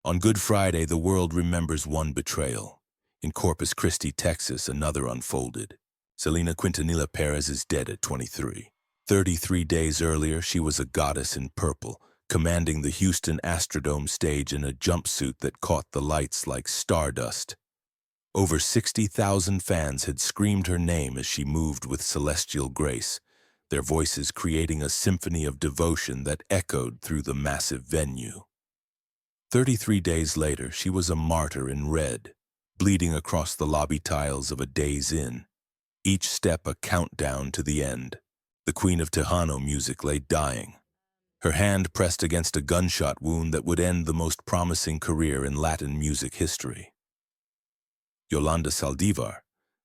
On Good Friday, the world remembers one betrayal. In Corpus Christi, Texas, another unfolded. Selena Quintanilla-Pérez is dead at 23. 33 days earlier, she was a goddess in purple, commanding the Houston Astrodome stage in a jumpsuit that caught the lights like stardust. Over 60,000 fans had screamed her name as she moved with celestial grace, their voices creating a symphony of devotion that echoed through the massive venue. 33 days later, she was a martyr in red, bleeding across the lobby tiles of a Days Inn, each step a countdown to the end. The Queen of Tejano music lay dying, her hand pressed against a gunshot wound that would end the most promising career in Latin music history. Yolanda Saldivar,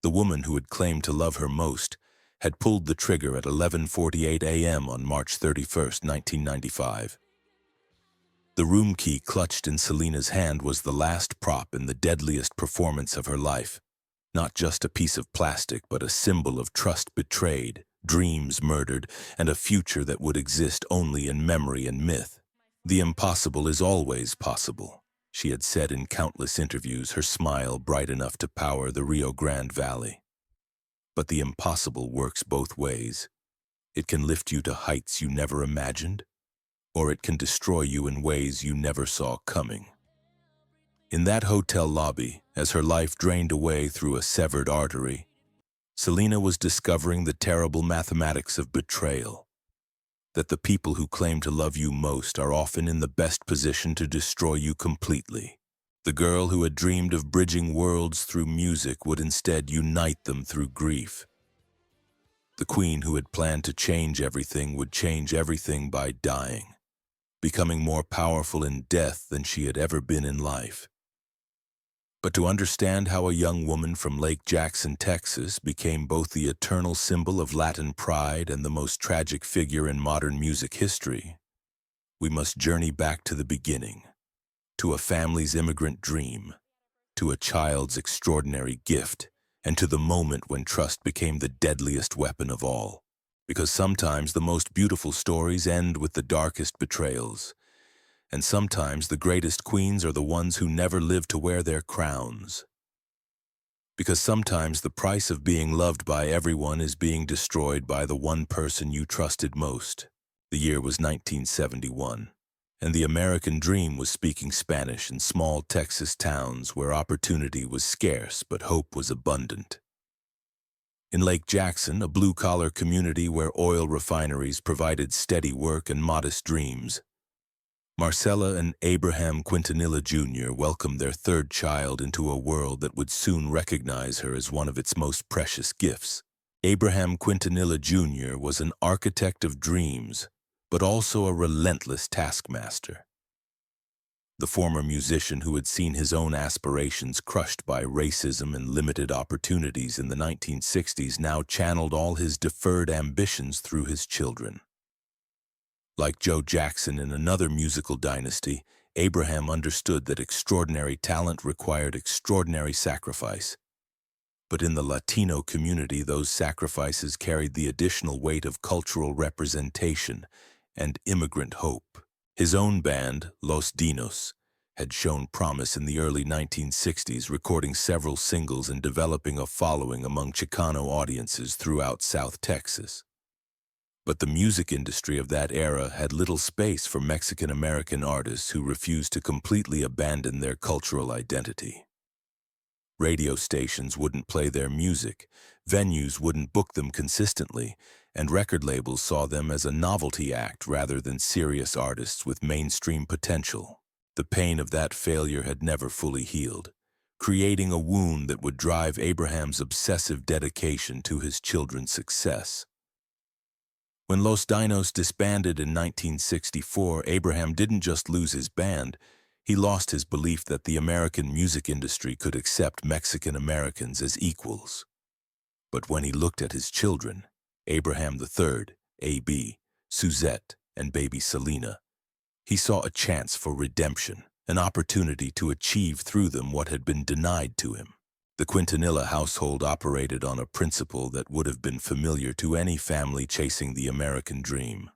the woman who had claimed to love her most, had pulled the trigger at 11:48 a.m. on March 31, 1995. The room key clutched in Selena's hand was the last prop in the deadliest performance of her life. Not just a piece of plastic, but a symbol of trust betrayed, dreams murdered, and a future that would exist only in memory and myth. "The impossible is always possible," she had said in countless interviews, her smile bright enough to power the Rio Grande Valley. But the impossible works both ways. It can lift you to heights you never imagined, or it can destroy you in ways you never saw coming. In that hotel lobby, as her life drained away through a severed artery, Selena was discovering the terrible mathematics of betrayal. That the people who claim to love you most are often in the best position to destroy you completely. The girl who had dreamed of bridging worlds through music would instead unite them through grief. The queen who had planned to change everything would change everything by dying, becoming more powerful in death than she had ever been in life. But to understand how a young woman from Lake Jackson, Texas, became both the eternal symbol of Latin pride and the most tragic figure in modern music history, we must journey back to the beginning, to a family's immigrant dream, to a child's extraordinary gift, and to the moment when trust became the deadliest weapon of all. Because sometimes the most beautiful stories end with the darkest betrayals, and sometimes the greatest queens are the ones who never live to wear their crowns. Because sometimes the price of being loved by everyone is being destroyed by the one person you trusted most. The year was 1971, and the American dream was speaking Spanish in small Texas towns where opportunity was scarce but hope was abundant. In Lake Jackson, a blue-collar community where oil refineries provided steady work and modest dreams, Marcella and Abraham Quintanilla Jr. welcomed their third child into a world that would soon recognize her as one of its most precious gifts. Abraham Quintanilla Jr. was an architect of dreams, but also a relentless taskmaster. The former musician who had seen his own aspirations crushed by racism and limited opportunities in the 1960s now channeled all his deferred ambitions through his children. Like Joe Jackson in another musical dynasty, Abraham understood that extraordinary talent required extraordinary sacrifice. But in the Latino community, those sacrifices carried the additional weight of cultural representation and immigrant hope. His own band, Los Dinos, had shown promise in the early 1960s, recording several singles and developing a following among Chicano audiences throughout South Texas. But the music industry of that era had little space for Mexican-American artists who refused to completely abandon their cultural identity. Radio stations wouldn't play their music, venues wouldn't book them consistently, and record labels saw them as a novelty act rather than serious artists with mainstream potential. The pain of that failure had never fully healed, creating a wound that would drive Abraham's obsessive dedication to his children's success. When Los Dinos disbanded in 1964, Abraham didn't just lose his band, he lost his belief that the American music industry could accept Mexican Americans as equals. But when he looked at his children, Abraham III, AB, Suzette, and baby Selena, he saw a chance for redemption, an opportunity to achieve through them what had been denied to him. The Quintanilla household operated on a principle that would have been familiar to any family chasing the American dream.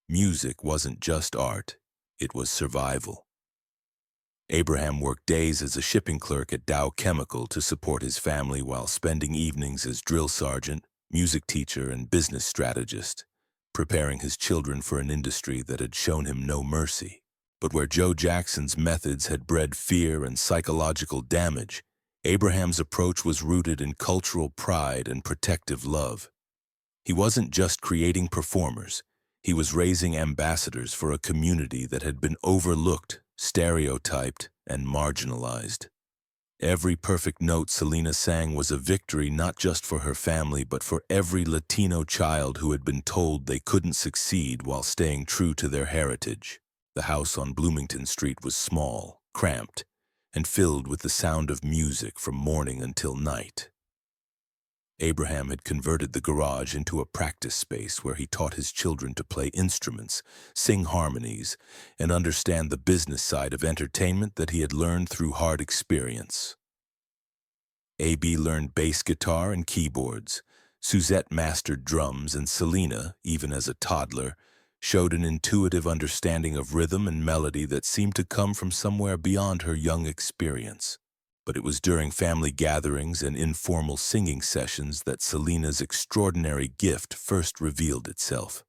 Music wasn't just art, it was survival. Abraham worked days as a shipping clerk at Dow Chemical to support his family while spending evenings as drill sergeant, music teacher, and business strategist, preparing his children for an industry that had shown him no mercy. But where Joe Jackson's methods had bred fear and psychological damage, Abraham's approach was rooted in cultural pride and protective love. He wasn't just creating performers, he was raising ambassadors for a community that had been overlooked, stereotyped, and marginalized. Every perfect note Selena sang was a victory not just for her family but for every Latino child who had been told they couldn't succeed while staying true to their heritage. The house on Bloomington Street was small, cramped, and filled with the sound of music from morning until night. Abraham had converted the garage into a practice space where he taught his children to play instruments, sing harmonies, and understand the business side of entertainment that he had learned through hard experience. AB learned bass guitar and keyboards, Suzette mastered drums, and Selena, even as a toddler, showed an intuitive understanding of rhythm and melody that seemed to come from somewhere beyond her young experience. But it was during family gatherings and informal singing sessions that Selena's extraordinary gift first revealed itself.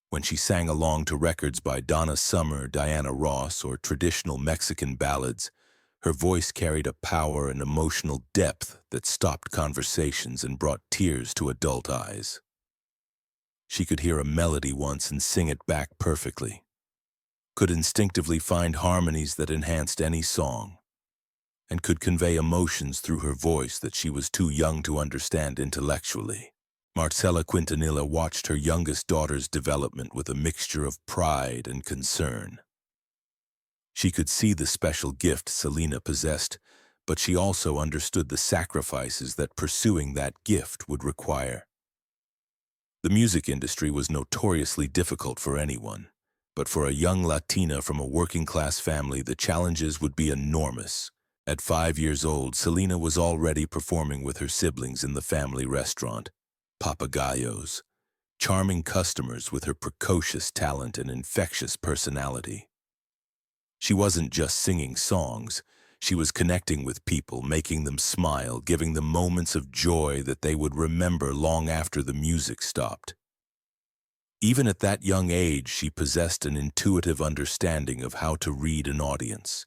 When she sang along to records by Donna Summer, Diana Ross, or traditional Mexican ballads, her voice carried a power and emotional depth that stopped conversations and brought tears to adult eyes. She could hear a melody once and sing it back perfectly, could instinctively find harmonies that enhanced any song, and could convey emotions through her voice that she was too young to understand intellectually. Marcella Quintanilla watched her youngest daughter's development with a mixture of pride and concern. She could see the special gift Selena possessed, but she also understood the sacrifices that pursuing that gift would require. The music industry was notoriously difficult for anyone, but for a young Latina from a working-class family, the challenges would be enormous. At 5 years old, Selena was already performing with her siblings in the family restaurant, Papagayos, charming customers with her precocious talent and infectious personality. She wasn't just singing songs, she was connecting with people, making them smile, giving them moments of joy that they would remember long after the music stopped. Even at that young age, she possessed an intuitive understanding of how to read an audience,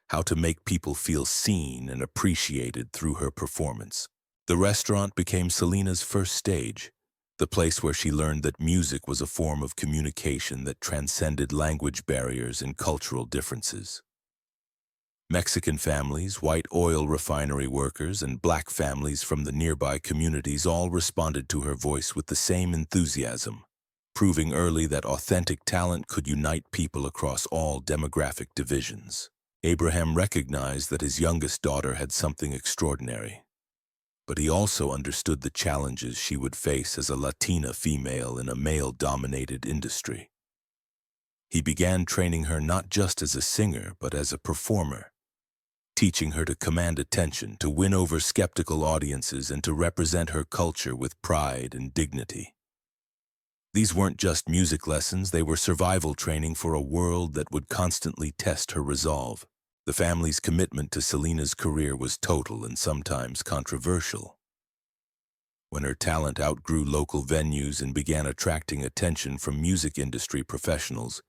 how to make people feel seen and appreciated through her performance. The restaurant became Selena's first stage, the place where she learned that music was a form of communication that transcended language barriers and cultural differences. Mexican families, white oil refinery workers, and black families from the nearby communities all responded to her voice with the same enthusiasm, proving early that authentic talent could unite people across all demographic divisions. Abraham recognized that his youngest daughter had something extraordinary, but he also understood the challenges she would face as a Latina female in a male-dominated industry. He began training her not just as a singer, but as a performer, teaching her to command attention, to win over skeptical audiences, and to represent her culture with pride and dignity. These weren't just music lessons, they were survival training for a world that would constantly test her resolve. The family's commitment to Selena's career was total and sometimes controversial. When her talent outgrew local venues and began attracting attention from music industry professionals,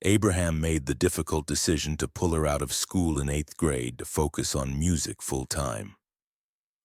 Abraham made the difficult decision to pull her out of school in 8th grade to focus on music full-time.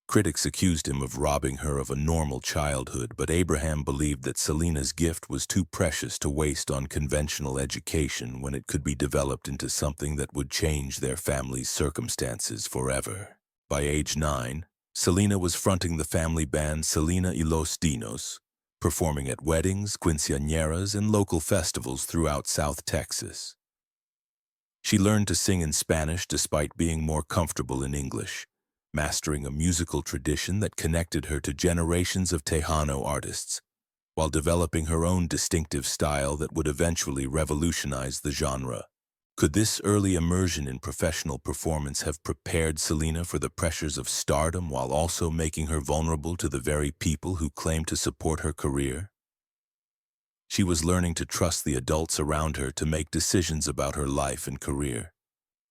Critics accused him of robbing her of a normal childhood, but Abraham believed that Selena's gift was too precious to waste on conventional education when it could be developed into something that would change their family's circumstances forever. By age 9, Selena was fronting the family band Selena y los Dinos, performing at weddings, quinceañeras, and local festivals throughout South Texas. She learned to sing in Spanish despite being more comfortable in English, mastering a musical tradition that connected her to generations of Tejano artists, while developing her own distinctive style that would eventually revolutionize the genre. Could this early immersion in professional performance have prepared Selena for the pressures of stardom while also making her vulnerable to the very people who claimed to support her career? She was learning to trust the adults around her to make decisions about her life and career,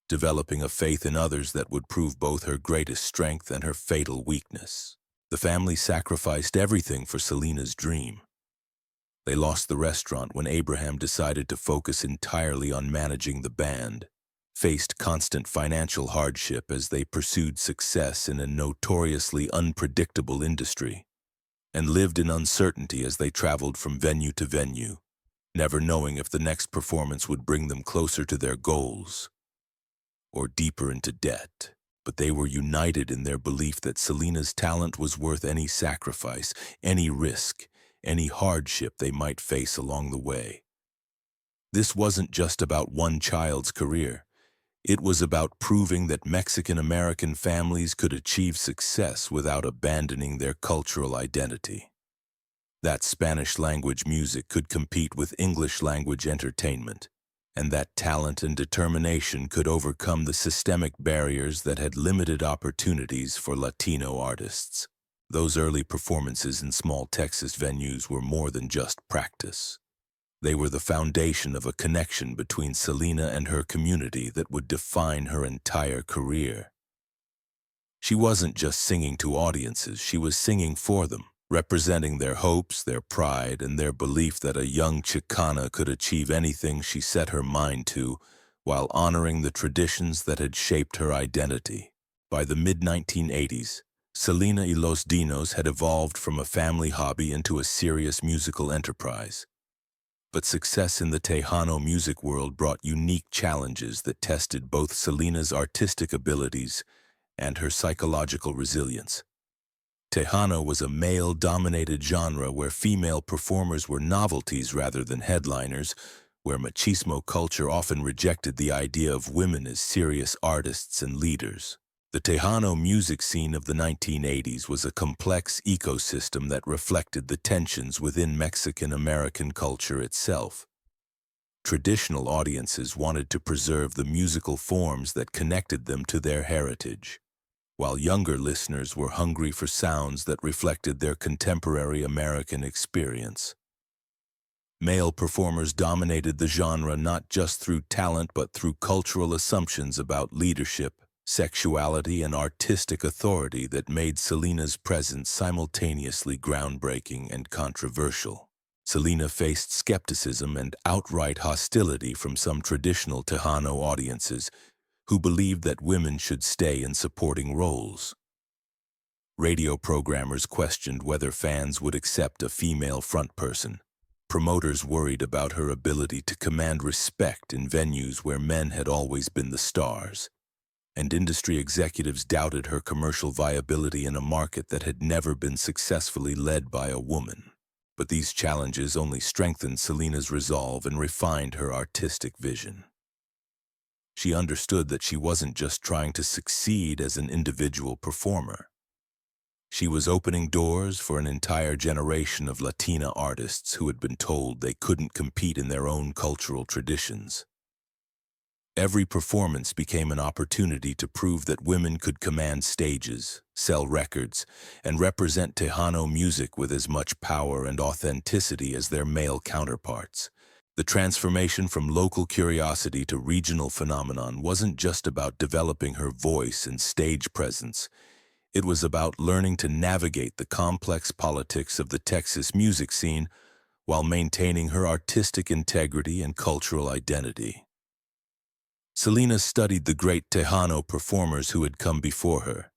developing a faith in others that would prove both her greatest strength and her fatal weakness. The family sacrificed everything for Selena's dream. They lost the restaurant when Abraham decided to focus entirely on managing the band, faced constant financial hardship as they pursued success in a notoriously unpredictable industry, and lived in uncertainty as they traveled from venue to venue, never knowing if the next performance would bring them closer to their goals or deeper into debt. But they were united in their belief that Selena's talent was worth any sacrifice, any risk, any hardship they might face along the way. This wasn't just about one child's career. It was about proving that Mexican-American families could achieve success without abandoning their cultural identity. That Spanish-language music could compete with English-language entertainment, and that talent and determination could overcome the systemic barriers that had limited opportunities for Latino artists. Those early performances in small Texas venues were more than just practice. They were the foundation of a connection between Selena and her community that would define her entire career. She wasn't just singing to audiences, she was singing for them, representing their hopes, their pride, and their belief that a young Chicana could achieve anything she set her mind to, while honoring the traditions that had shaped her identity. By the mid-1980s, Selena y Los Dinos had evolved from a family hobby into a serious musical enterprise. But success in the Tejano music world brought unique challenges that tested both Selena's artistic abilities and her psychological resilience. Tejano was a male-dominated genre where female performers were novelties rather than headliners, where machismo culture often rejected the idea of women as serious artists and leaders. The Tejano music scene of the 1980s was a complex ecosystem that reflected the tensions within Mexican-American culture itself. Traditional audiences wanted to preserve the musical forms that connected them to their heritage, while younger listeners were hungry for sounds that reflected their contemporary American experience. Male performers dominated the genre not just through talent but through cultural assumptions about leadership, sexuality, and artistic authority that made Selena's presence simultaneously groundbreaking and controversial. Selena faced skepticism and outright hostility from some traditional Tejano audiences who believed that women should stay in supporting roles. Radio programmers questioned whether fans would accept a female frontperson. Promoters worried about her ability to command respect in venues where men had always been the stars. And industry executives doubted her commercial viability in a market that had never been successfully led by a woman. But these challenges only strengthened Selena's resolve and refined her artistic vision. She understood that she wasn't just trying to succeed as an individual performer. She was opening doors for an entire generation of Latina artists who had been told they couldn't compete in their own cultural traditions. Every performance became an opportunity to prove that women could command stages, sell records, and represent Tejano music with as much power and authenticity as their male counterparts. The transformation from local curiosity to regional phenomenon wasn't just about developing her voice and stage presence. It was about learning to navigate the complex politics of the Texas music scene while maintaining her artistic integrity and cultural identity. Selena studied the great Tejano performers who had come before her,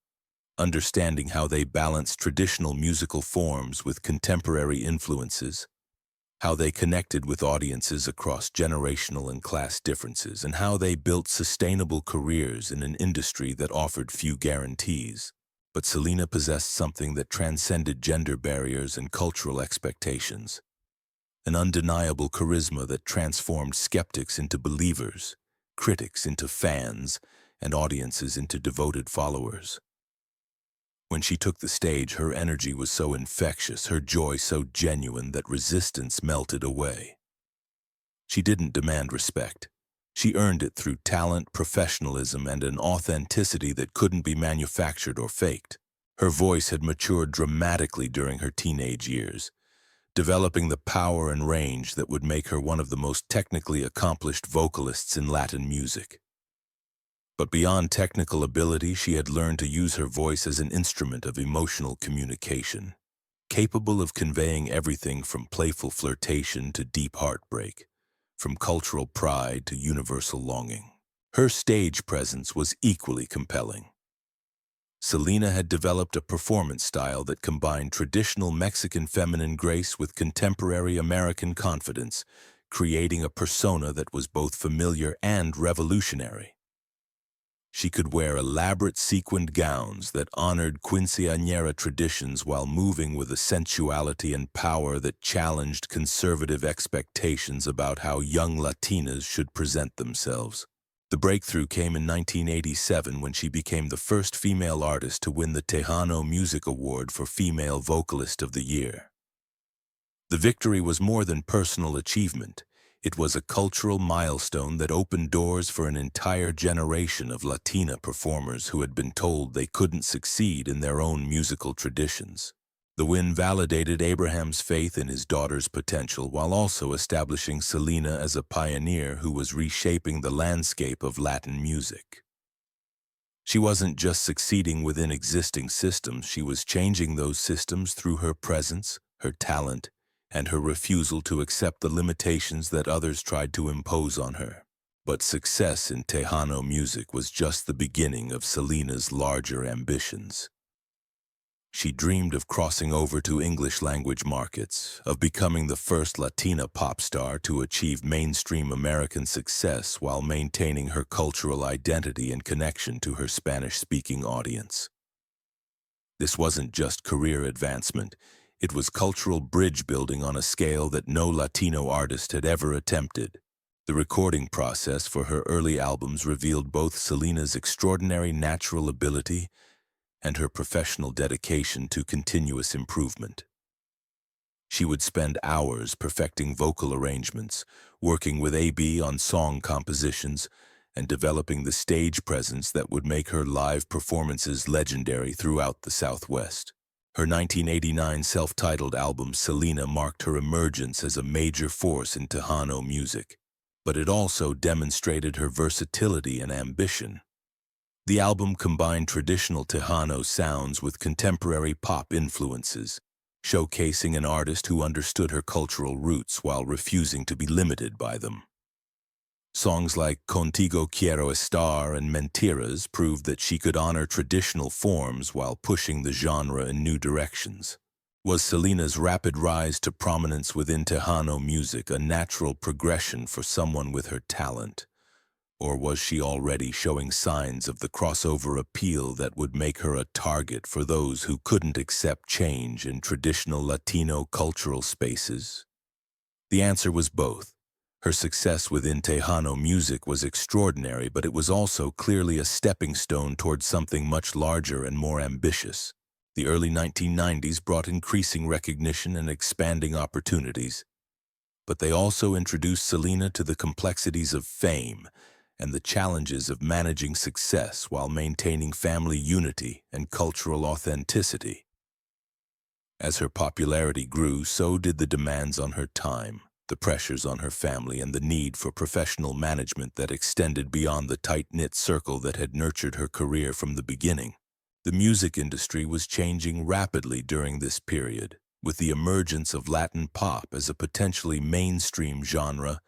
understanding how they balanced traditional musical forms with contemporary influences, how they connected with audiences across generational and class differences, and how they built sustainable careers in an industry that offered few guarantees. But Selena possessed something that transcended gender barriers and cultural expectations, an undeniable charisma that transformed skeptics into believers, critics into fans, and audiences into devoted followers. When she took the stage, her energy was so infectious, her joy so genuine that resistance melted away. She didn't demand respect. She earned it through talent, professionalism, and an authenticity that couldn't be manufactured or faked. Her voice had matured dramatically during her teenage years, developing the power and range that would make her one of the most technically accomplished vocalists in Latin music. But beyond technical ability, she had learned to use her voice as an instrument of emotional communication, capable of conveying everything from playful flirtation to deep heartbreak, from cultural pride to universal longing. Her stage presence was equally compelling. Selena had developed a performance style that combined traditional Mexican feminine grace with contemporary American confidence, creating a persona that was both familiar and revolutionary. She could wear elaborate sequined gowns that honored quinceañera traditions while moving with a sensuality and power that challenged conservative expectations about how young Latinas should present themselves. The breakthrough came in 1987 when she became the first female artist to win the Tejano Music Award for Female Vocalist of the Year. The victory was more than personal achievement. It was a cultural milestone that opened doors for an entire generation of Latina performers who had been told they couldn't succeed in their own musical traditions. The win validated Abraham's faith in his daughter's potential while also establishing Selena as a pioneer who was reshaping the landscape of Latin music. She wasn't just succeeding within existing systems, she was changing those systems through her presence, her talent, and her refusal to accept the limitations that others tried to impose on her. But success in Tejano music was just the beginning of Selena's larger ambitions. She dreamed of crossing over to English-language markets, of becoming the first Latina pop star to achieve mainstream American success while maintaining her cultural identity and connection to her Spanish-speaking audience. This wasn't just career advancement. It was cultural bridge building on a scale that no Latino artist had ever attempted. The recording process for her early albums revealed both Selena's extraordinary natural ability and her professional dedication to continuous improvement. She would spend hours perfecting vocal arrangements, working with AB on song compositions, and developing the stage presence that would make her live performances legendary throughout the Southwest. Her 1989 self-titled album, Selena, marked her emergence as a major force in Tejano music, but it also demonstrated her versatility and ambition. The album combined traditional Tejano sounds with contemporary pop influences, showcasing an artist who understood her cultural roots while refusing to be limited by them. Songs like Contigo Quiero Estar and Mentiras proved that she could honor traditional forms while pushing the genre in new directions. Was Selena's rapid rise to prominence within Tejano music a natural progression for someone with her talent? Or was she already showing signs of the crossover appeal that would make her a target for those who couldn't accept change in traditional Latino cultural spaces? The answer was both. Her success within Tejano music was extraordinary, but it was also clearly a stepping stone towards something much larger and more ambitious. The early 1990s brought increasing recognition and expanding opportunities, but they also introduced Selena to the complexities of fame and the challenges of managing success while maintaining family unity and cultural authenticity. As her popularity grew, so did the demands on her time, the pressures on her family, and the need for professional management that extended beyond the tight-knit circle that had nurtured her career from the beginning. The music industry was changing rapidly during this period, with the emergence of Latin pop as a potentially mainstream genre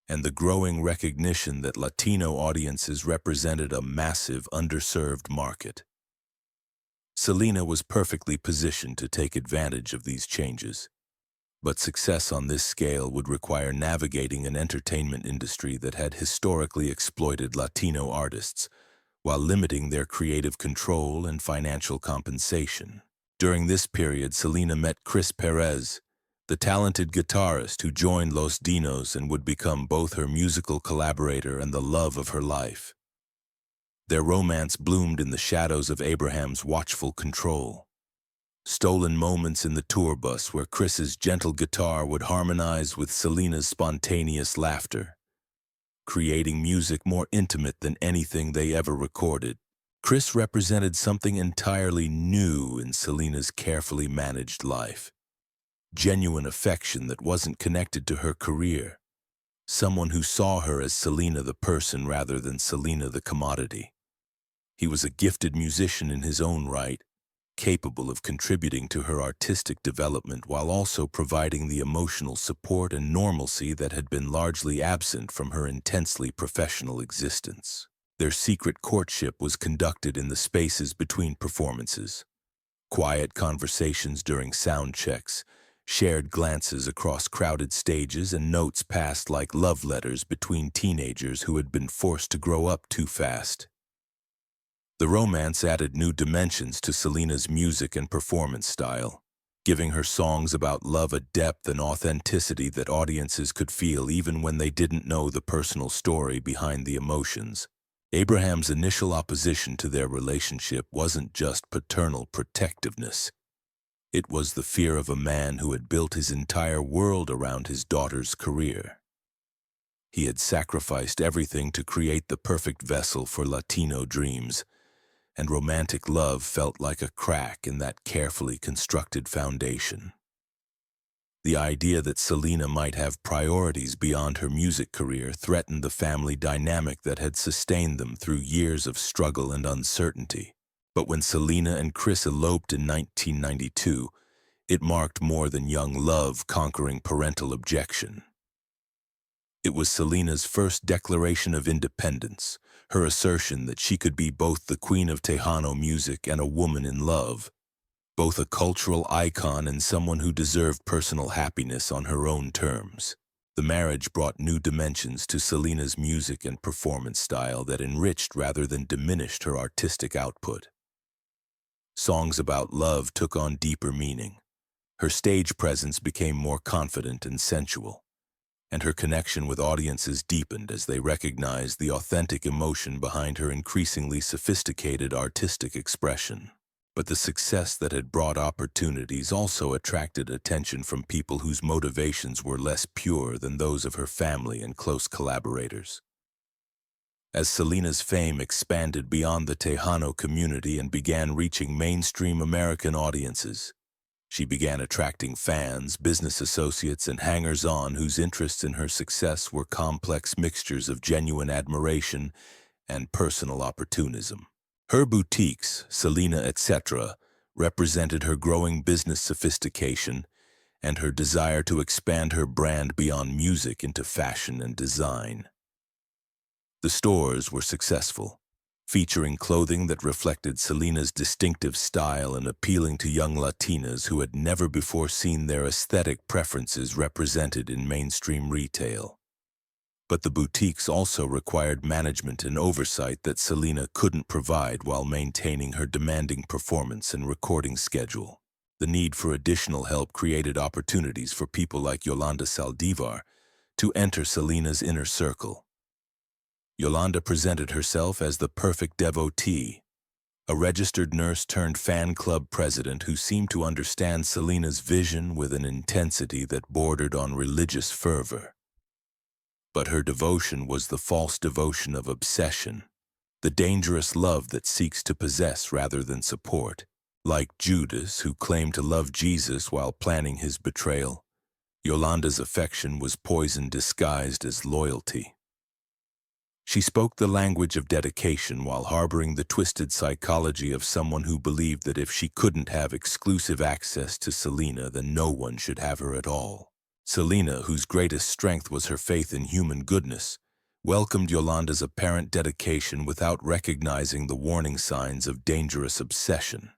and the growing recognition that Latino audiences represented a massive, underserved market. Selena was perfectly positioned to take advantage of these changes. But success on this scale would require navigating an entertainment industry that had historically exploited Latino artists, while limiting their creative control and financial compensation. During this period, Selena met Chris Perez, the talented guitarist who joined Los Dinos and would become both her musical collaborator and the love of her life. Their romance bloomed in the shadows of Abraham's watchful control. Stolen moments in the tour bus where Chris's gentle guitar would harmonize with Selena's spontaneous laughter, creating music more intimate than anything they ever recorded. Chris represented something entirely new in Selena's carefully managed life. Genuine affection that wasn't connected to her career, someone who saw her as Selena the person rather than Selena the commodity. He was a gifted musician in his own right, capable of contributing to her artistic development while also providing the emotional support and normalcy that had been largely absent from her intensely professional existence. Their secret courtship was conducted in the spaces between performances. Quiet conversations during sound checks, shared glances across crowded stages, and notes passed like love letters between teenagers who had been forced to grow up too fast. The romance added new dimensions to Selena's music and performance style, giving her songs about love a depth and authenticity that audiences could feel even when they didn't know the personal story behind the emotions. Abraham's initial opposition to their relationship wasn't just paternal protectiveness. It was the fear of a man who had built his entire world around his daughter's career. He had sacrificed everything to create the perfect vessel for Latino dreams, and romantic love felt like a crack in that carefully constructed foundation. The idea that Selena might have priorities beyond her music career threatened the family dynamic that had sustained them through years of struggle and uncertainty. But when Selena and Chris eloped in 1992, it marked more than young love conquering parental objection. It was Selena's first declaration of independence, her assertion that she could be both the Queen of Tejano music and a woman in love, both a cultural icon and someone who deserved personal happiness on her own terms. The marriage brought new dimensions to Selena's music and performance style that enriched rather than diminished her artistic output. Songs about love took on deeper meaning. Her stage presence became more confident and sensual, and her connection with audiences deepened as they recognized the authentic emotion behind her increasingly sophisticated artistic expression. But the success that had brought opportunities also attracted attention from people whose motivations were less pure than those of her family and close collaborators. As Selena's fame expanded beyond the Tejano community and began reaching mainstream American audiences, she began attracting fans, business associates, and hangers-on whose interests in her success were complex mixtures of genuine admiration and personal opportunism. Her boutiques, Selena etc., represented her growing business sophistication and her desire to expand her brand beyond music into fashion and design. The stores were successful, featuring clothing that reflected Selena's distinctive style and appealing to young Latinas who had never before seen their aesthetic preferences represented in mainstream retail. But the boutiques also required management and oversight that Selena couldn't provide while maintaining her demanding performance and recording schedule. The need for additional help created opportunities for people like Yolanda Saldivar to enter Selena's inner circle. Yolanda presented herself as the perfect devotee, a registered nurse turned fan club president who seemed to understand Selena's vision with an intensity that bordered on religious fervor. But her devotion was the false devotion of obsession, the dangerous love that seeks to possess rather than support. Like Judas, who claimed to love Jesus while planning his betrayal, Yolanda's affection was poison disguised as loyalty. She spoke the language of dedication while harboring the twisted psychology of someone who believed that if she couldn't have exclusive access to Selena, then no one should have her at all. Selena, whose greatest strength was her faith in human goodness, welcomed Yolanda's apparent dedication without recognizing the warning signs of dangerous obsession.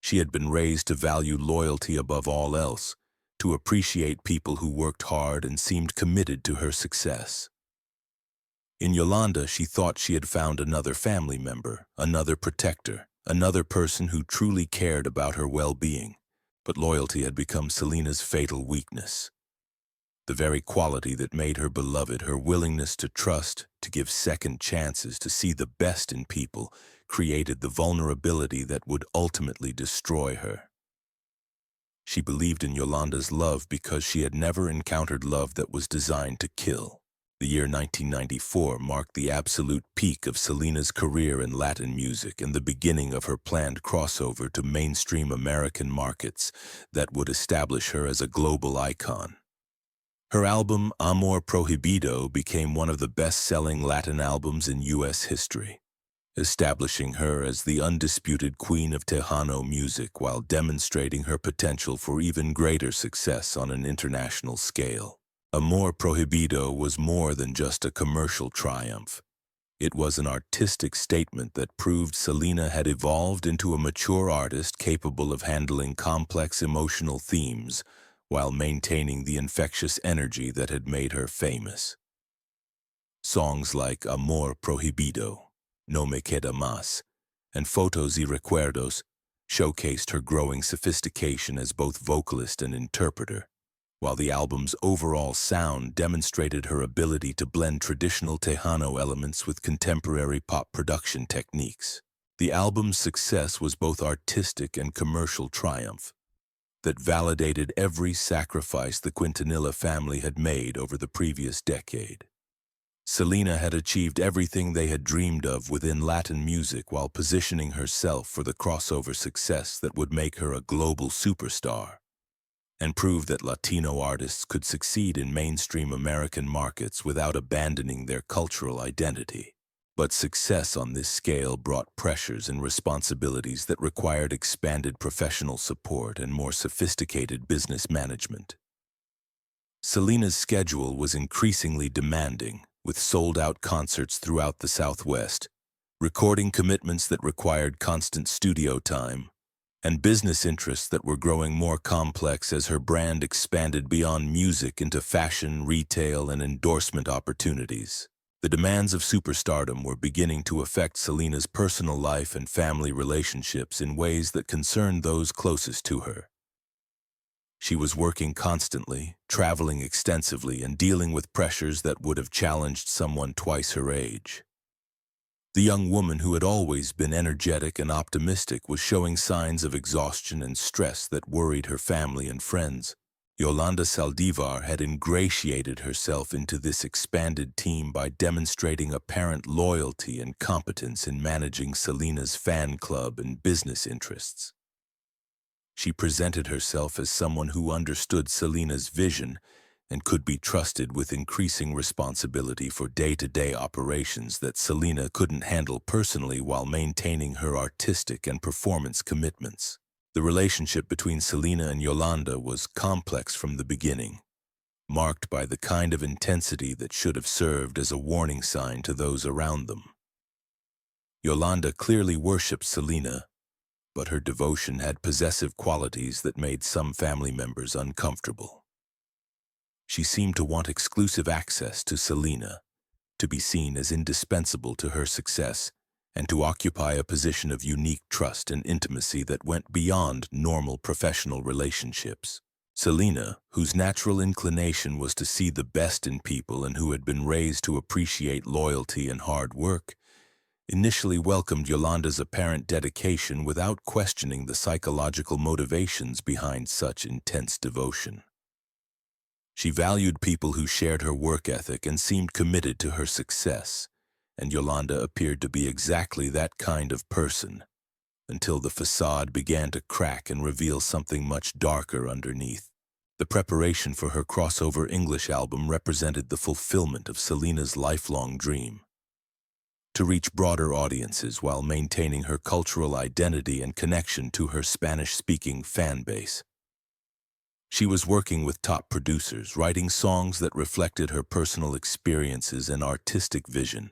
She had been raised to value loyalty above all else, to appreciate people who worked hard and seemed committed to her success. In Yolanda, she thought she had found another family member, another protector, another person who truly cared about her well-being. But loyalty had become Selena's fatal weakness. The very quality that made her beloved, her willingness to trust, to give second chances, to see the best in people, created the vulnerability that would ultimately destroy her. She believed in Yolanda's love because she had never encountered love that was designed to kill. The year 1994 marked the absolute peak of Selena's career in Latin music and the beginning of her planned crossover to mainstream American markets that would establish her as a global icon. Her album Amor Prohibido became one of the best-selling Latin albums in U.S. history, establishing her as the undisputed Queen of Tejano music while demonstrating her potential for even greater success on an international scale. Amor Prohibido was more than just a commercial triumph. It was an artistic statement that proved Selena had evolved into a mature artist capable of handling complex emotional themes while maintaining the infectious energy that had made her famous. Songs like Amor Prohibido, No Me Queda Más, and Fotos y Recuerdos showcased her growing sophistication as both vocalist and interpreter, while the album's overall sound demonstrated her ability to blend traditional Tejano elements with contemporary pop production techniques. The album's success was both artistic and commercial triumph that validated every sacrifice the Quintanilla family had made over the previous decade. Selena had achieved everything they had dreamed of within Latin music while positioning herself for the crossover success that would make her a global superstar and prove that Latino artists could succeed in mainstream American markets without abandoning their cultural identity. But success on this scale brought pressures and responsibilities that required expanded professional support and more sophisticated business management. Selena's schedule was increasingly demanding, with sold-out concerts throughout the Southwest, recording commitments that required constant studio time, and business interests that were growing more complex as her brand expanded beyond music into fashion, retail, and endorsement opportunities. The demands of superstardom were beginning to affect Selena's personal life and family relationships in ways that concerned those closest to her. She was working constantly, traveling extensively, and dealing with pressures that would have challenged someone twice her age. The young woman who had always been energetic and optimistic was showing signs of exhaustion and stress that worried her family and friends. Yolanda Saldivar had ingratiated herself into this expanded team by demonstrating apparent loyalty and competence in managing Selena's fan club and business interests. She presented herself as someone who understood Selena's vision and could be trusted with increasing responsibility for day-to-day operations that Selena couldn't handle personally while maintaining her artistic and performance commitments. The relationship between Selena and Yolanda was complex from the beginning, marked by the kind of intensity that should have served as a warning sign to those around them. Yolanda clearly worshipped Selena, but her devotion had possessive qualities that made some family members uncomfortable. She seemed to want exclusive access to Selena, to be seen as indispensable to her success, and to occupy a position of unique trust and intimacy that went beyond normal professional relationships. Selena, whose natural inclination was to see the best in people and who had been raised to appreciate loyalty and hard work, initially welcomed Yolanda's apparent dedication without questioning the psychological motivations behind such intense devotion. She valued people who shared her work ethic and seemed committed to her success, and Yolanda appeared to be exactly that kind of person, until the facade began to crack and reveal something much darker underneath. The preparation for her crossover English album represented the fulfillment of Selena's lifelong dream: to reach broader audiences while maintaining her cultural identity and connection to her Spanish-speaking fan base. She was working with top producers, writing songs that reflected her personal experiences and artistic vision,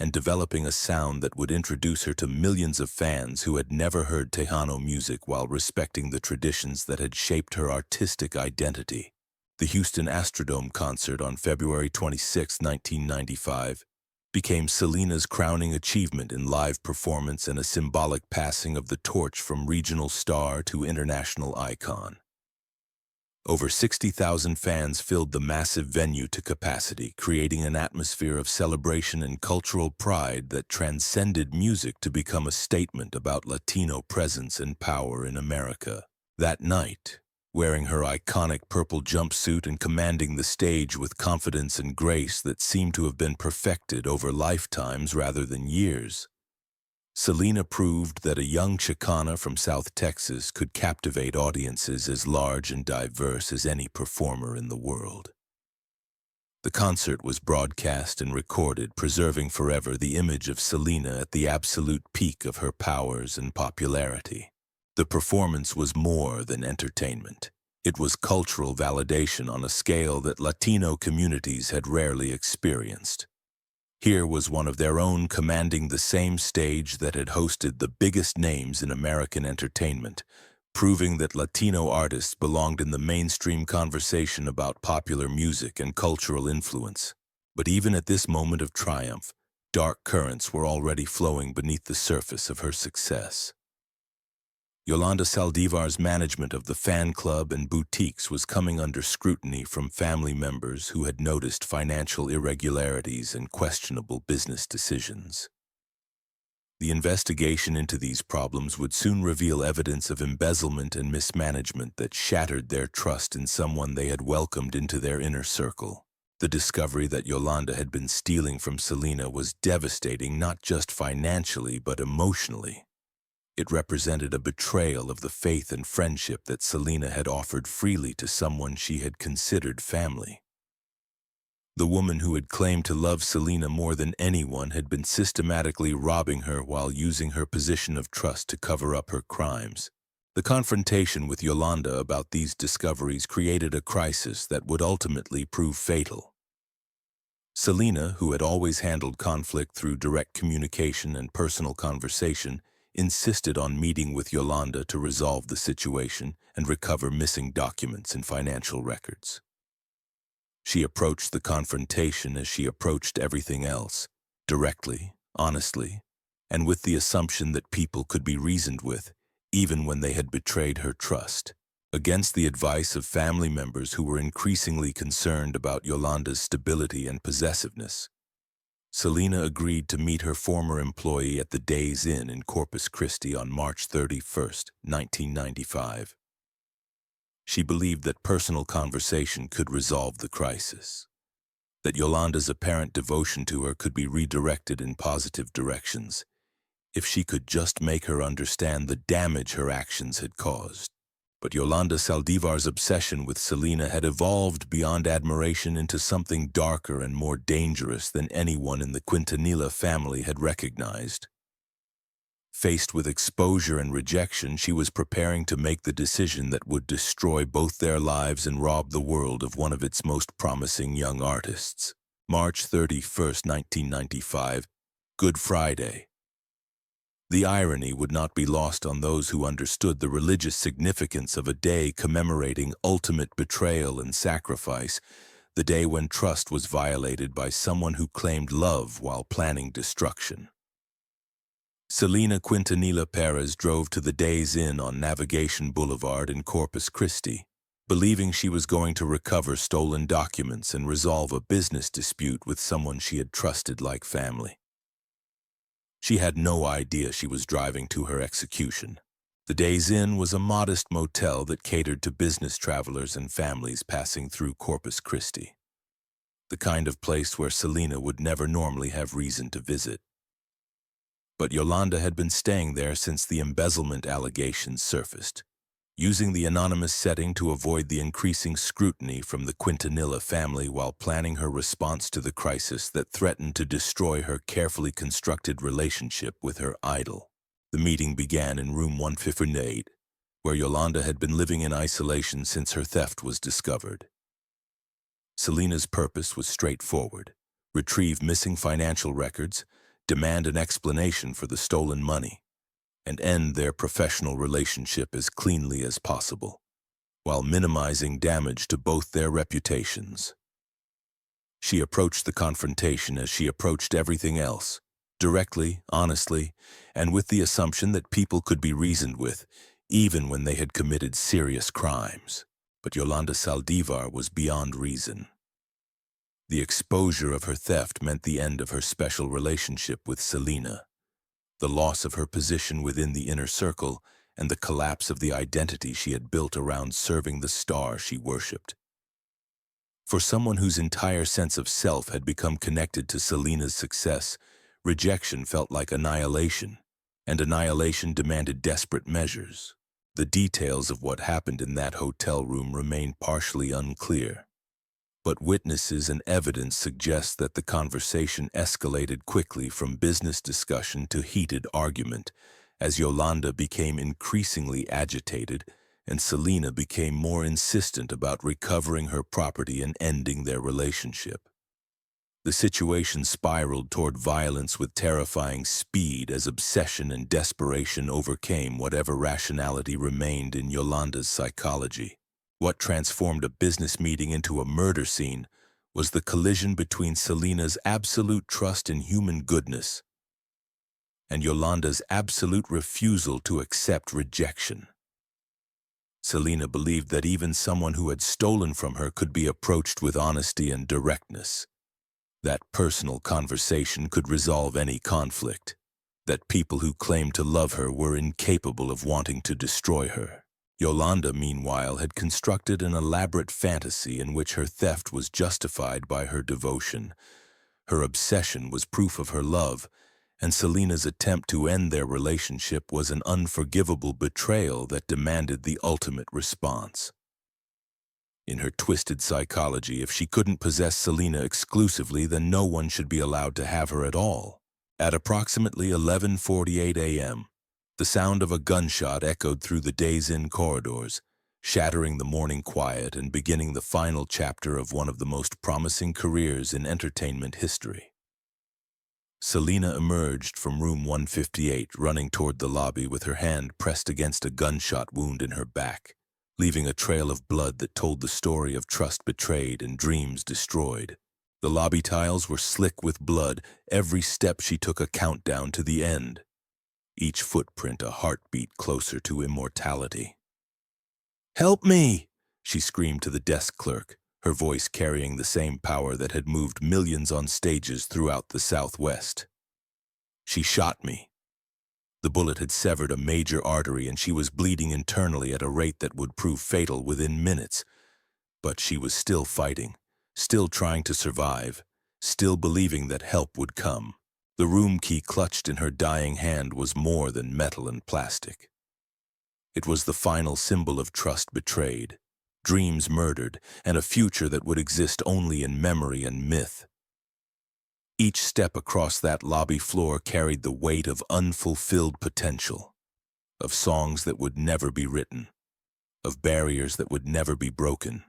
and developing a sound that would introduce her to millions of fans who had never heard Tejano music while respecting the traditions that had shaped her artistic identity. The Houston Astrodome concert on February 26, 1995, became Selena's crowning achievement in live performance and a symbolic passing of the torch from regional star to international icon. Over 60,000 fans filled the massive venue to capacity, creating an atmosphere of celebration and cultural pride that transcended music to become a statement about Latino presence and power in America. That night, wearing her iconic purple jumpsuit and commanding the stage with confidence and grace that seemed to have been perfected over lifetimes rather than years, Selena proved that a young Chicana from South Texas could captivate audiences as large and diverse as any performer in the world. The concert was broadcast and recorded, preserving forever the image of Selena at the absolute peak of her powers and popularity. The performance was more than entertainment. It was cultural validation on a scale that Latino communities had rarely experienced. Here was one of their own commanding the same stage that had hosted the biggest names in American entertainment, proving that Latino artists belonged in the mainstream conversation about popular music and cultural influence. But even at this moment of triumph, dark currents were already flowing beneath the surface of her success. Yolanda Saldivar's management of the fan club and boutiques was coming under scrutiny from family members who had noticed financial irregularities and questionable business decisions. The investigation into these problems would soon reveal evidence of embezzlement and mismanagement that shattered their trust in someone they had welcomed into their inner circle. The discovery that Yolanda had been stealing from Selena was devastating not just financially but emotionally. It represented a betrayal of the faith and friendship that Selena had offered freely to someone she had considered family. The woman who had claimed to love Selena more than anyone had been systematically robbing her while using her position of trust to cover up her crimes. The confrontation with Yolanda about these discoveries created a crisis that would ultimately prove fatal. Selena, who had always handled conflict through direct communication and personal conversation, insisted on meeting with Yolanda to resolve the situation and recover missing documents and financial records. She approached the confrontation as she approached everything else, directly, honestly, and with the assumption that people could be reasoned with, even when they had betrayed her trust. Against the advice of family members who were increasingly concerned about Yolanda's stability and possessiveness, Selena agreed to meet her former employee at the Days Inn in Corpus Christi on March 31st, 1995. She believed that personal conversation could resolve the crisis, that Yolanda's apparent devotion to her could be redirected in positive directions, if she could just make her understand the damage her actions had caused. But Yolanda Saldivar's obsession with Selena had evolved beyond admiration into something darker and more dangerous than anyone in the Quintanilla family had recognized. Faced with exposure and rejection, she was preparing to make the decision that would destroy both their lives and rob the world of one of its most promising young artists. March 31st, 1995, Good Friday. The irony would not be lost on those who understood the religious significance of a day commemorating ultimate betrayal and sacrifice, the day when trust was violated by someone who claimed love while planning destruction. Selena Quintanilla-Pérez drove to the Days Inn on Navigation Boulevard in Corpus Christi, believing she was going to recover stolen documents and resolve a business dispute with someone she had trusted like family. She had no idea she was driving to her execution. The Days Inn was a modest motel that catered to business travelers and families passing through Corpus Christi, the kind of place where Selena would never normally have reason to visit. But Yolanda had been staying there since the embezzlement allegations surfaced, using the anonymous setting to avoid the increasing scrutiny from the Quintanilla family while planning her response to the crisis that threatened to destroy her carefully constructed relationship with her idol. The meeting began in room 158, where Yolanda had been living in isolation since her theft was discovered. Selena's purpose was straightforward: retrieve missing financial records, demand an explanation for the stolen money, and end their professional relationship as cleanly as possible, while minimizing damage to both their reputations. She approached the confrontation as she approached everything else, directly, honestly, and with the assumption that people could be reasoned with, even when they had committed serious crimes. But Yolanda Saldivar was beyond reason. The exposure of her theft meant the end of her special relationship with Selena, the loss of her position within the inner circle, and the collapse of the identity she had built around serving the star she worshipped. For someone whose entire sense of self had become connected to Selena's success, rejection felt like annihilation, and annihilation demanded desperate measures. The details of what happened in that hotel room remain partially unclear. But witnesses and evidence suggest that the conversation escalated quickly from business discussion to heated argument, as Yolanda became increasingly agitated and Selena became more insistent about recovering her property and ending their relationship. The situation spiraled toward violence with terrifying speed as obsession and desperation overcame whatever rationality remained in Yolanda's psychology. What transformed a business meeting into a murder scene was the collision between Selena's absolute trust in human goodness and Yolanda's absolute refusal to accept rejection. Selena believed that even someone who had stolen from her could be approached with honesty and directness, that personal conversation could resolve any conflict, that people who claimed to love her were incapable of wanting to destroy her. Yolanda, meanwhile, had constructed an elaborate fantasy in which her theft was justified by her devotion. Her obsession was proof of her love, and Selena's attempt to end their relationship was an unforgivable betrayal that demanded the ultimate response. In her twisted psychology, if she couldn't possess Selena exclusively, then no one should be allowed to have her at all. At approximately 11:48 a.m., the sound of a gunshot echoed through the Days Inn corridors, shattering the morning quiet and beginning the final chapter of one of the most promising careers in entertainment history. Selena emerged from room 158, running toward the lobby with her hand pressed against a gunshot wound in her back, leaving a trail of blood that told the story of trust betrayed and dreams destroyed. The lobby tiles were slick with blood. Every step she took a countdown to the end, each footprint a heartbeat closer to immortality. "Help me!" she screamed to the desk clerk, her voice carrying the same power that had moved millions on stages throughout the Southwest. She shot me. The bullet had severed a major artery and she was bleeding internally at a rate that would prove fatal within minutes. But she was still fighting, still trying to survive, still believing that help would come. The room key clutched in her dying hand was more than metal and plastic. It was the final symbol of trust betrayed, dreams murdered, and a future that would exist only in memory and myth. Each step across that lobby floor carried the weight of unfulfilled potential, of songs that would never be written, of barriers that would never be broken,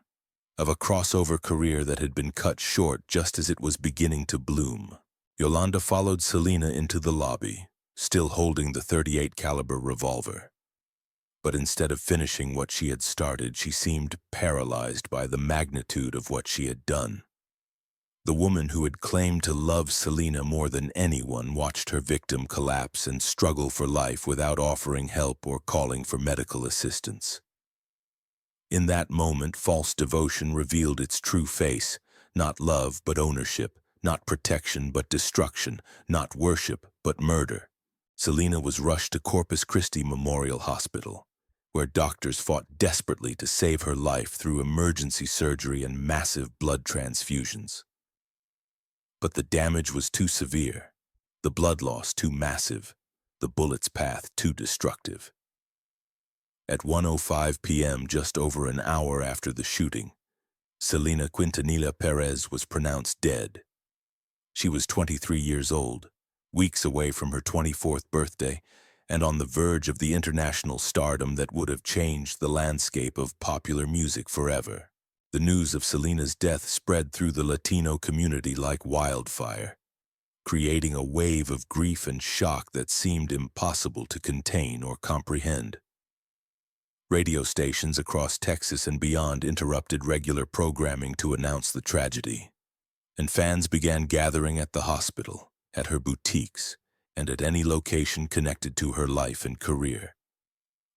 of a crossover career that had been cut short just as it was beginning to bloom. Yolanda followed Selena into the lobby, still holding the .38 caliber revolver. But instead of finishing what she had started, she seemed paralyzed by the magnitude of what she had done. The woman who had claimed to love Selena more than anyone watched her victim collapse and struggle for life without offering help or calling for medical assistance. In that moment, false devotion revealed its true face, not love but ownership, not protection but destruction, not worship but murder. Selena was rushed to Corpus Christi Memorial Hospital, where doctors fought desperately to save her life through emergency surgery and massive blood transfusions. But the damage was too severe, the blood loss too massive, the bullet's path too destructive. At 1:05 p.m., just over an hour after the shooting, Selena Quintanilla-Pérez was pronounced dead. She was 23 years old, weeks away from her 24th birthday, and on the verge of the international stardom that would have changed the landscape of popular music forever. The news of Selena's death spread through the Latino community like wildfire, creating a wave of grief and shock that seemed impossible to contain or comprehend. Radio stations across Texas and beyond interrupted regular programming to announce the tragedy, and fans began gathering at the hospital, at her boutiques, and at any location connected to her life and career,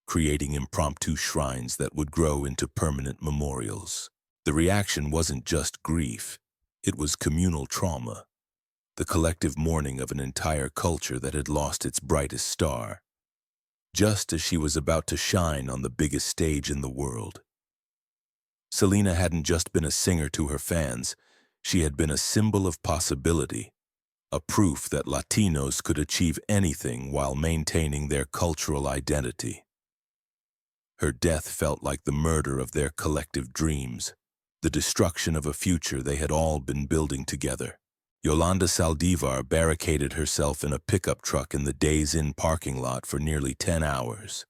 creating impromptu shrines that would grow into permanent memorials. The reaction wasn't just grief, it was communal trauma, the collective mourning of an entire culture that had lost its brightest star, just as she was about to shine on the biggest stage in the world. Selena hadn't just been a singer to her fans, she had been a symbol of possibility, a proof that Latinos could achieve anything while maintaining their cultural identity. Her death felt like the murder of their collective dreams, the destruction of a future they had all been building together. Yolanda Saldivar barricaded herself in a pickup truck in the Days Inn parking lot for nearly 10 hours,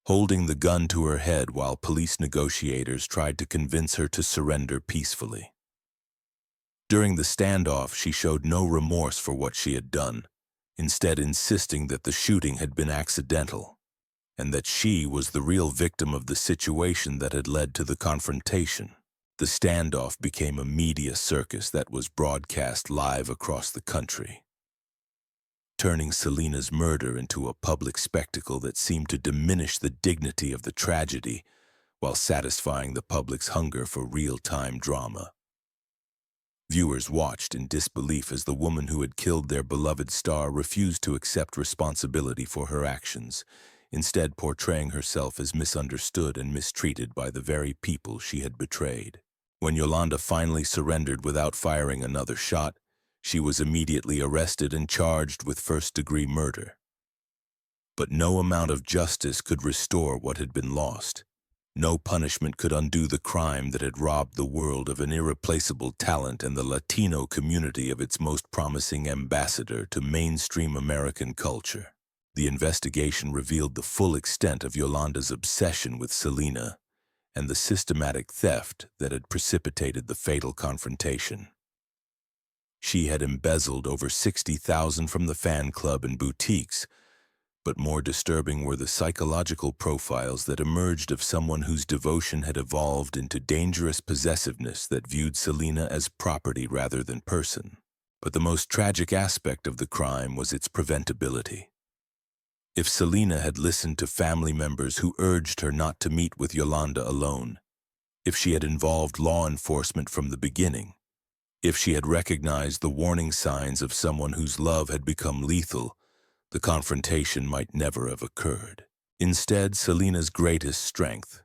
holding the gun to her head while police negotiators tried to convince her to surrender peacefully. During the standoff, she showed no remorse for what she had done, instead insisting that the shooting had been accidental, and that she was the real victim of the situation that had led to the confrontation. The standoff became a media circus that was broadcast live across the country, turning Selena's murder into a public spectacle that seemed to diminish the dignity of the tragedy while satisfying the public's hunger for real-time drama. Viewers watched in disbelief as the woman who had killed their beloved star refused to accept responsibility for her actions, instead portraying herself as misunderstood and mistreated by the very people she had betrayed. When Yolanda finally surrendered without firing another shot, she was immediately arrested and charged with first-degree murder. But no amount of justice could restore what had been lost. No punishment could undo the crime that had robbed the world of an irreplaceable talent and the Latino community of its most promising ambassador to mainstream American culture. The investigation revealed the full extent of Yolanda's obsession with Selena and the systematic theft that had precipitated the fatal confrontation. She had embezzled over $60,000 from the fan club and boutiques, but more disturbing were the psychological profiles that emerged of someone whose devotion had evolved into dangerous possessiveness that viewed Selena as property rather than person. But the most tragic aspect of the crime was its preventability. If Selena had listened to family members who urged her not to meet with Yolanda alone, if she had involved law enforcement from the beginning, if she had recognized the warning signs of someone whose love had become lethal, the confrontation might never have occurred. Instead, Selena's greatest strength,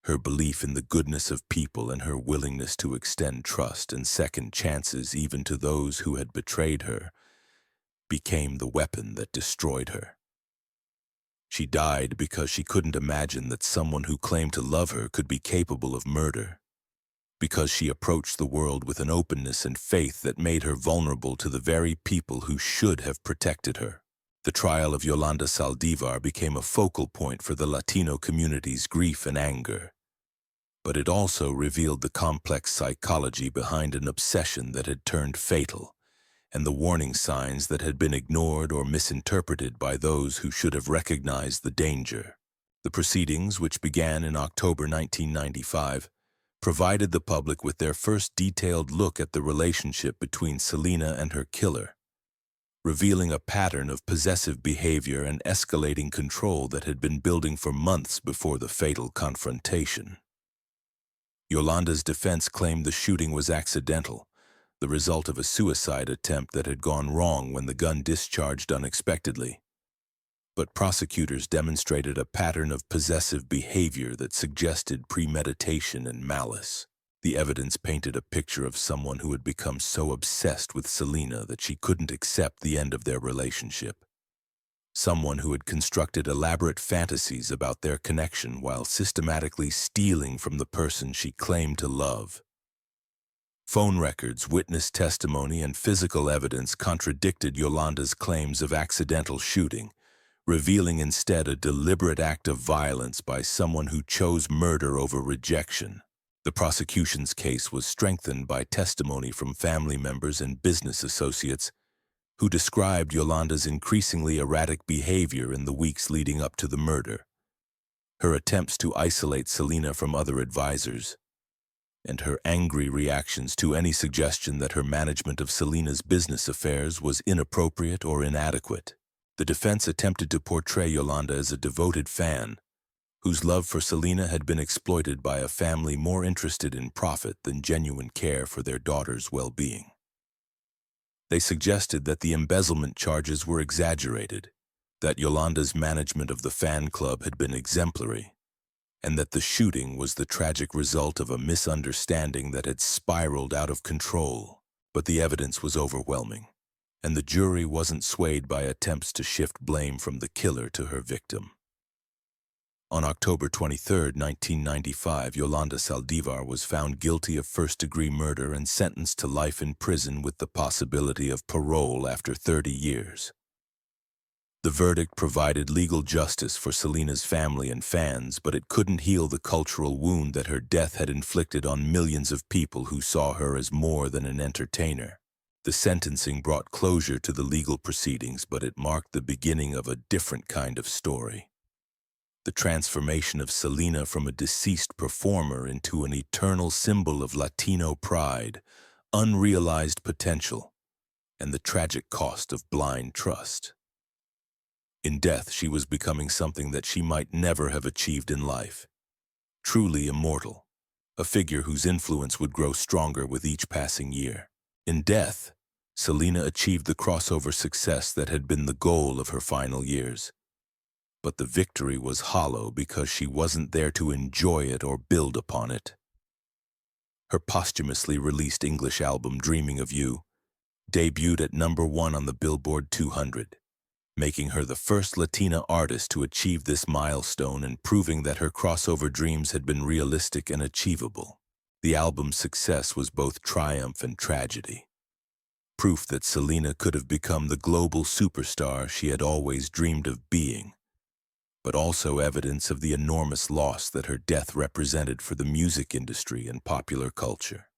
her belief in the goodness of people and her willingness to extend trust and second chances even to those who had betrayed her, became the weapon that destroyed her. She died because she couldn't imagine that someone who claimed to love her could be capable of murder, because she approached the world with an openness and faith that made her vulnerable to the very people who should have protected her. The trial of Yolanda Saldivar became a focal point for the Latino community's grief and anger, but it also revealed the complex psychology behind an obsession that had turned fatal, and the warning signs that had been ignored or misinterpreted by those who should have recognized the danger. The proceedings, which began in October 1995, provided the public with their first detailed look at the relationship between Selena and her killer, revealing a pattern of possessive behavior and escalating control that had been building for months before the fatal confrontation. Yolanda's defense claimed the shooting was accidental, the result of a suicide attempt that had gone wrong when the gun discharged unexpectedly. But prosecutors demonstrated a pattern of possessive behavior that suggested premeditation and malice. The evidence painted a picture of someone who had become so obsessed with Selena that she couldn't accept the end of their relationship. Someone who had constructed elaborate fantasies about their connection while systematically stealing from the person she claimed to love. Phone records, witness testimony, and physical evidence contradicted Yolanda's claims of accidental shooting, revealing instead a deliberate act of violence by someone who chose murder over rejection. The prosecution's case was strengthened by testimony from family members and business associates who described Yolanda's increasingly erratic behavior in the weeks leading up to the murder, her attempts to isolate Selena from other advisors, and her angry reactions to any suggestion that her management of Selena's business affairs was inappropriate or inadequate. The defense attempted to portray Yolanda as a devoted fan, whose love for Selena had been exploited by a family more interested in profit than genuine care for their daughter's well-being. They suggested that the embezzlement charges were exaggerated, that Yolanda's management of the fan club had been exemplary, and that the shooting was the tragic result of a misunderstanding that had spiraled out of control. But the evidence was overwhelming, and the jury wasn't swayed by attempts to shift blame from the killer to her victim. On October 23, 1995, Yolanda Saldivar was found guilty of first-degree murder and sentenced to life in prison with the possibility of parole after 30 years. The verdict provided legal justice for Selena's family and fans, but it couldn't heal the cultural wound that her death had inflicted on millions of people who saw her as more than an entertainer. The sentencing brought closure to the legal proceedings, but it marked the beginning of a different kind of story. The transformation of Selena from a deceased performer into an eternal symbol of Latino pride, unrealized potential, and the tragic cost of blind trust. In death, she was becoming something that she might never have achieved in life. Truly immortal, a figure whose influence would grow stronger with each passing year. In death, Selena achieved the crossover success that had been the goal of her final years. But the victory was hollow because she wasn't there to enjoy it or build upon it. Her posthumously released English album, Dreaming of You, debuted at #1 on the Billboard 200, making her the first Latina artist to achieve this milestone and proving that her crossover dreams had been realistic and achievable. The album's success was both triumph and tragedy, proof that Selena could have become the global superstar she had always dreamed of being, but also evidence of the enormous loss that her death represented for the music industry and popular culture.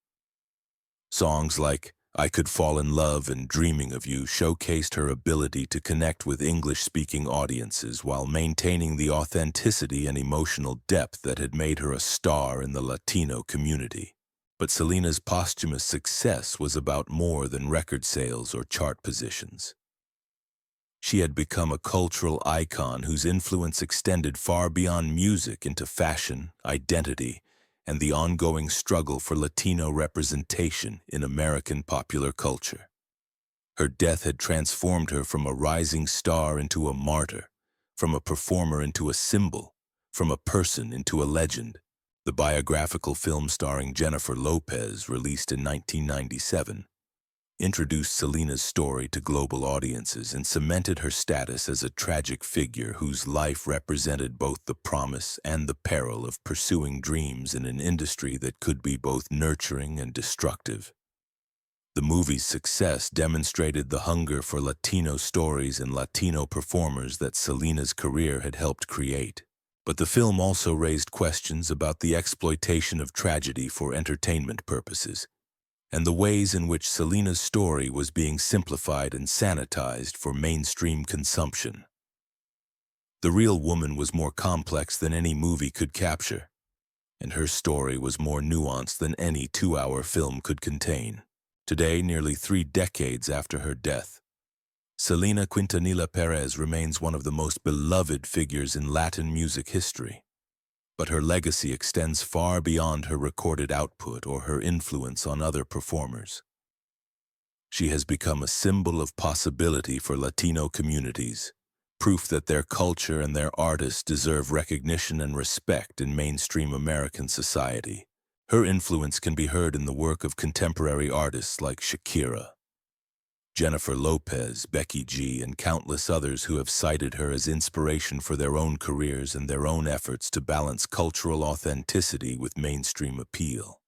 Songs like I Could Fall in Love and Dreaming of You showcased her ability to connect with English-speaking audiences while maintaining the authenticity and emotional depth that had made her a star in the Latino community. But Selena's posthumous success was about more than record sales or chart positions. She had become a cultural icon whose influence extended far beyond music into fashion, identity, and the ongoing struggle for Latino representation in American popular culture. Her death had transformed her from a rising star into a martyr, from a performer into a symbol, from a person into a legend. The biographical film starring Jennifer Lopez, released in 1997, introduced Selena's story to global audiences and cemented her status as a tragic figure whose life represented both the promise and the peril of pursuing dreams in an industry that could be both nurturing and destructive. The movie's success demonstrated the hunger for Latino stories and Latino performers that Selena's career had helped create. But the film also raised questions about the exploitation of tragedy for entertainment purposes, and the ways in which Selena's story was being simplified and sanitized for mainstream consumption. The real woman was more complex than any movie could capture, and her story was more nuanced than any 2-hour film could contain. Today, nearly 3 decades after her death, Selena Quintanilla-Pérez remains one of the most beloved figures in Latin music history. But her legacy extends far beyond her recorded output or her influence on other performers. She has become a symbol of possibility for Latino communities, proof that their culture and their artists deserve recognition and respect in mainstream American society. Her influence can be heard in the work of contemporary artists like Shakira, Jennifer Lopez, Becky G, and countless others who have cited her as inspiration for their own careers and their own efforts to balance cultural authenticity with mainstream appeal.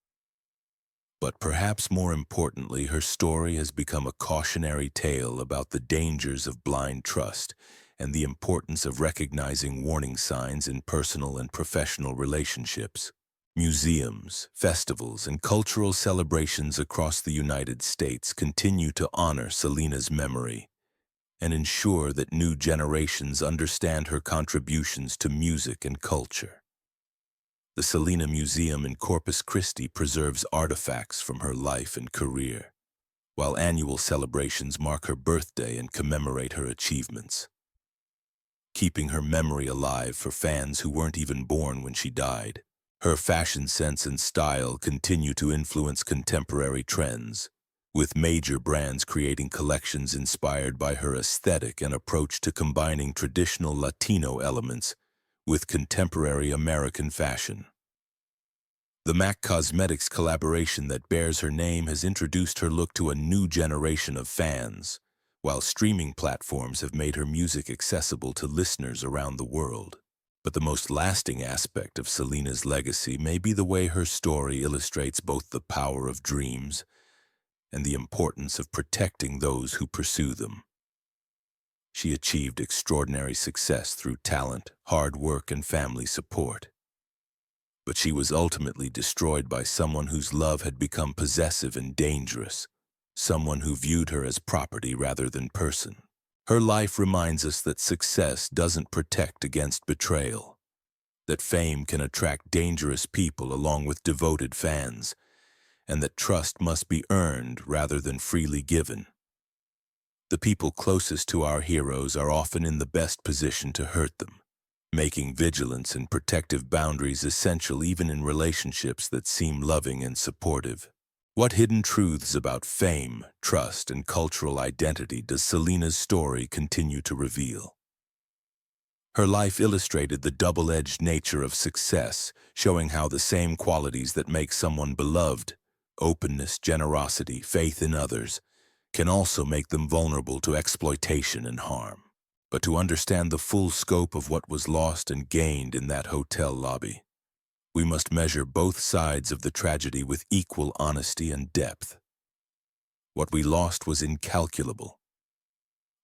But perhaps more importantly, her story has become a cautionary tale about the dangers of blind trust and the importance of recognizing warning signs in personal and professional relationships. Museums, festivals, and cultural celebrations across the United States continue to honor Selena's memory and ensure that new generations understand her contributions to music and culture. The Selena Museum in Corpus Christi preserves artifacts from her life and career, while annual celebrations mark her birthday and commemorate her achievements, keeping her memory alive for fans who weren't even born when she died. Her fashion sense and style continue to influence contemporary trends, with major brands creating collections inspired by her aesthetic and approach to combining traditional Latino elements with contemporary American fashion. The MAC Cosmetics collaboration that bears her name has introduced her look to a new generation of fans, while streaming platforms have made her music accessible to listeners around the world. But the most lasting aspect of Selena's legacy may be the way her story illustrates both the power of dreams and the importance of protecting those who pursue them. She achieved extraordinary success through talent, hard work, and family support. But she was ultimately destroyed by someone whose love had become possessive and dangerous, someone who viewed her as property rather than person. Her life reminds us that success doesn't protect against betrayal, that fame can attract dangerous people along with devoted fans, and that trust must be earned rather than freely given. The people closest to our heroes are often in the best position to hurt them, making vigilance and protective boundaries essential even in relationships that seem loving and supportive. What hidden truths about fame, trust, and cultural identity does Selena's story continue to reveal? Her life illustrated the double-edged nature of success, showing how the same qualities that make someone beloved, openness, generosity, faith in others, can also make them vulnerable to exploitation and harm. But to understand the full scope of what was lost and gained in that hotel lobby, we must measure both sides of the tragedy with equal honesty and depth. What we lost was incalculable.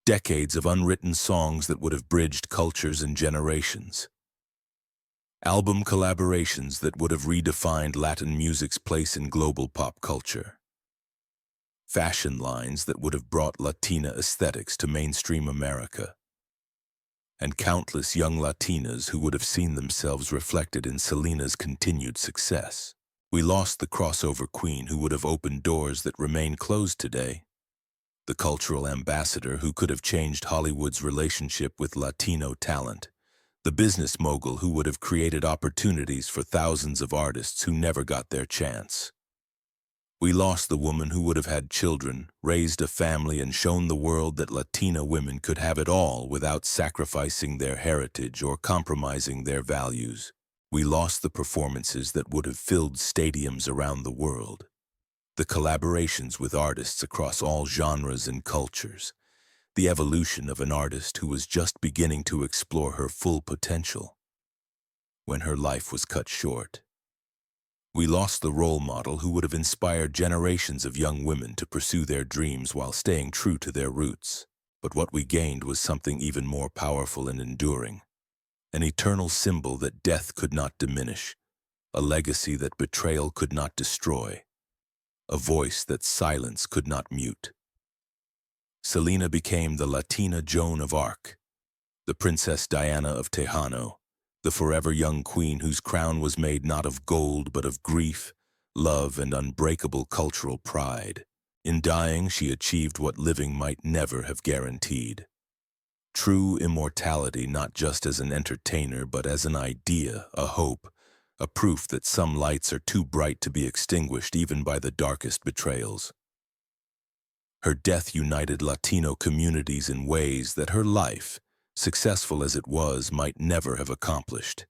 Decades of unwritten songs that would have bridged cultures and generations. Album collaborations that would have redefined Latin music's place in global pop culture. Fashion lines that would have brought Latina aesthetics to mainstream America. And countless young Latinas who would have seen themselves reflected in Selena's continued success. We lost the crossover queen who would have opened doors that remain closed today. The cultural ambassador who could have changed Hollywood's relationship with Latino talent. The business mogul who would have created opportunities for thousands of artists who never got their chance. We lost the woman who would have had children, raised a family, and shown the world that Latina women could have it all without sacrificing their heritage or compromising their values. We lost the performances that would have filled stadiums around the world. The collaborations with artists across all genres and cultures. The evolution of an artist who was just beginning to explore her full potential when her life was cut short. We lost the role model who would have inspired generations of young women to pursue their dreams while staying true to their roots. But what we gained was something even more powerful and enduring. An eternal symbol that death could not diminish, a legacy that betrayal could not destroy, a voice that silence could not mute. Selena became the Latina Joan of Arc, the Princess Diana of Tejano, the forever young queen whose crown was made not of gold but of grief, love, and unbreakable cultural pride. In dying, she achieved what living might never have guaranteed. True immortality, not just as an entertainer but as an idea, a hope, a proof that some lights are too bright to be extinguished even by the darkest betrayals. Her death united Latino communities in ways that her life, successful as it was, might never have accomplished,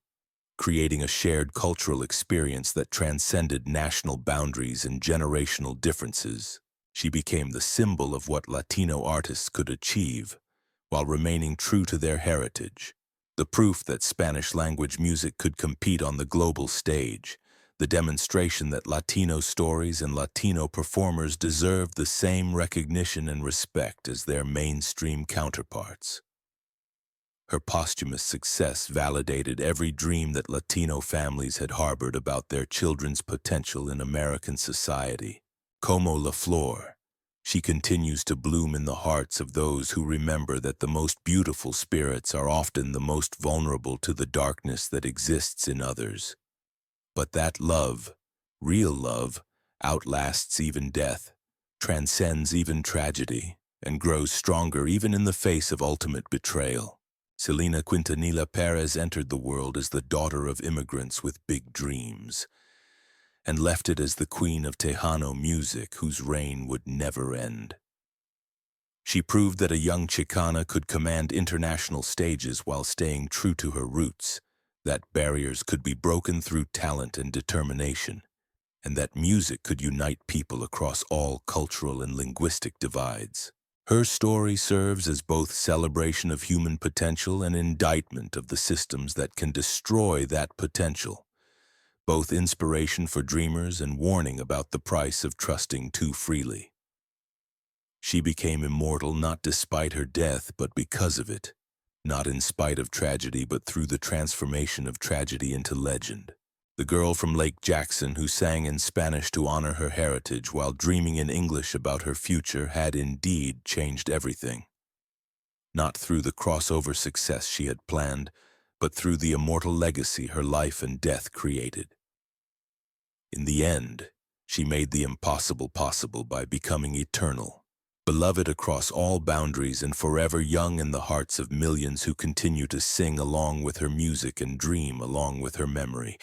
creating a shared cultural experience that transcended national boundaries and generational differences. She became the symbol of what Latino artists could achieve while remaining true to their heritage, the proof that Spanish-language music could compete on the global stage, the demonstration that Latino stories and Latino performers deserved the same recognition and respect as their mainstream counterparts. Her posthumous success validated every dream that Latino families had harbored about their children's potential in American society. Como la flor, she continues to bloom in the hearts of those who remember that the most beautiful spirits are often the most vulnerable to the darkness that exists in others. But that love, real love, outlasts even death, transcends even tragedy, and grows stronger even in the face of ultimate betrayal. Selena Quintanilla-Pérez entered the world as the daughter of immigrants with big dreams, and left it as the Queen of Tejano music whose reign would never end. She proved that a young Chicana could command international stages while staying true to her roots, that barriers could be broken through talent and determination, and that music could unite people across all cultural and linguistic divides. Her story serves as both celebration of human potential and indictment of the systems that can destroy that potential, both inspiration for dreamers and warning about the price of trusting too freely. She became immortal not despite her death, but because of it, not in spite of tragedy, but through the transformation of tragedy into legend. The girl from Lake Jackson who sang in Spanish to honor her heritage while dreaming in English about her future had indeed changed everything. Not through the crossover success she had planned, but through the immortal legacy her life and death created. In the end, she made the impossible possible by becoming eternal, beloved across all boundaries and forever young in the hearts of millions who continue to sing along with her music and dream along with her memory.